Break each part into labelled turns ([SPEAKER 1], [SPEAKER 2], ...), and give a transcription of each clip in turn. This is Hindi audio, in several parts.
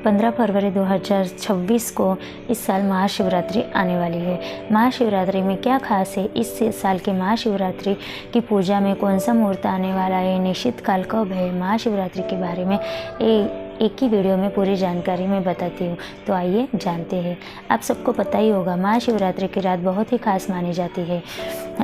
[SPEAKER 1] 15 फरवरी 2026 को इस साल महाशिवरात्रि आने वाली है। महाशिवरात्रि में क्या खास है? इस साल की महाशिवरात्रि की पूजा में कौन सा मुहूर्त आने वाला है? निश्चित काल कब है? महाशिवरात्रि के बारे में एक ही वीडियो में पूरी जानकारी मैं बताती हूँ। तो आइए जानते हैं। आप सबको पता ही होगा, महाशिवरात्रि की रात बहुत ही खास मानी जाती है।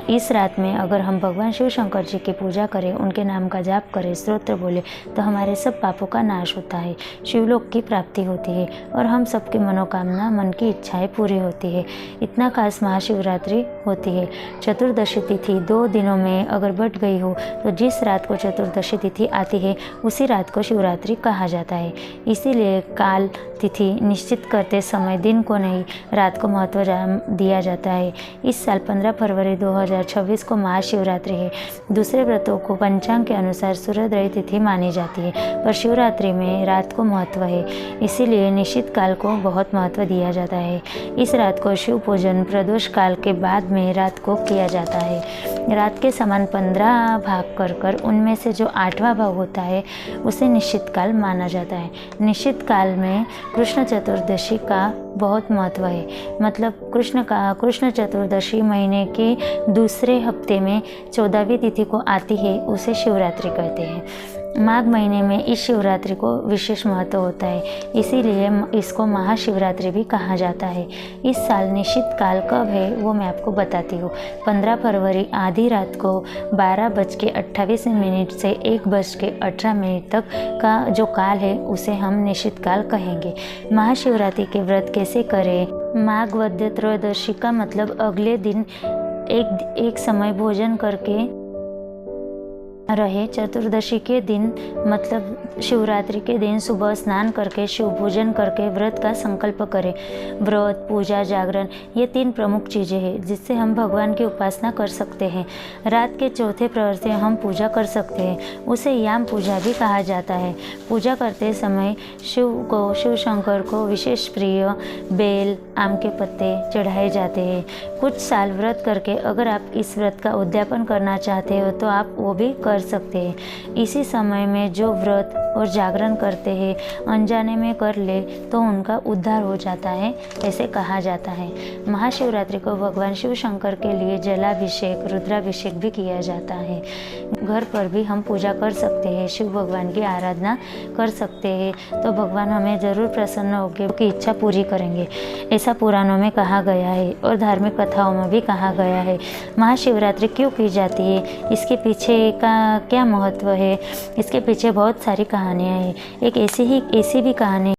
[SPEAKER 1] इस रात में अगर हम भगवान शिव शंकर जी की पूजा करें, उनके नाम का जाप करें, स्तोत्र बोले, तो हमारे सब पापों का नाश होता है, शिवलोक की प्राप्ति होती है और हम सबकी मनोकामना, मन की इच्छाएं पूरी होती है। इतना खास महाशिवरात्रि होती है। चतुर्दशी तिथि 2 दिनों में अगर बढ़ गई हो तो जिस रात को चतुर्दशी तिथि आती है उसी रात को शिवरात्रि कहा जाता है। इसीलिए काल तिथि निश्चित करते समय दिन को नहीं, रात को महत्व दिया जाता है। इस साल 15 फरवरी 2026 को महाशिवरात्रि है। दूसरे व्रतों को पंचांग के अनुसार सूर्योदय तिथि मानी जाती है, पर शिवरात्रि में रात को महत्व है, इसीलिए निश्चित काल को बहुत महत्व दिया जाता है। इस रात को शिव पूजन प्रदोष काल के बाद में रात को किया जाता है। रात के समान 15 भाग कर उनमें से जो 8वां भाग होता है उसे निश्चित काल माना जाता है। निश्चित काल में कृष्ण चतुर्दशी का बहुत महत्व है। मतलब कृष्ण चतुर्दशी महीने के दूसरे हफ्ते में 14वीं तिथि को आती है, उसे शिवरात्रि कहते हैं। माघ महीने में इस शिवरात्रि को विशेष महत्व होता है, इसीलिए इसको महाशिवरात्रि भी कहा जाता है। इस साल निश्चित काल कब है वो मैं आपको बताती हूँ। 15 फरवरी आधी रात को 12:28 से 1:18 तक का जो काल है उसे हम निश्चित काल कहेंगे। महाशिवरात्रि के व्रत कैसे करें? माघ वद्य त्रयोदशी का मतलब अगले दिन एक समय भोजन करके रहे। चतुर्दशी के दिन मतलब शिवरात्रि के दिन सुबह स्नान करके शिव पूजन करके व्रत का संकल्प करें। व्रत, पूजा, जागरण, ये 3 प्रमुख चीज़ें हैं जिससे हम भगवान की उपासना कर सकते हैं। रात के चौथे प्रहर से हम पूजा कर सकते हैं, उसे याम पूजा भी कहा जाता है। पूजा करते समय शिव शंकर को विशेष प्रिय बेल, आम के पत्ते चढ़ाए जाते हैं। कुछ साल व्रत करके अगर आप इस व्रत का उद्यापन करना चाहते हो तो आप वो भी कर सकते हैं। इसी समय में जो व्रत और जागरण करते हैं अनजाने में कर ले तो उनका उद्धार हो जाता है, ऐसे कहा जाता है। महाशिवरात्रि को भगवान शिव शंकर के लिए जलाभिषेक, रुद्राभिषेक भी किया जाता है। घर पर भी हम पूजा कर सकते हैं, शिव भगवान की आराधना कर सकते हैं, तो भगवान हमें ज़रूर प्रसन्न होकर उनकी इच्छा पूरी करेंगे, ऐसा पुराणों में कहा गया है और धार्मिक कथाओं में भी कहा गया है। महाशिवरात्रि क्यों की जाती है, इसके पीछे का क्या महत्व है, इसके पीछे बहुत सारी कहानियाँ हैं। एक ऐसी भी कहानी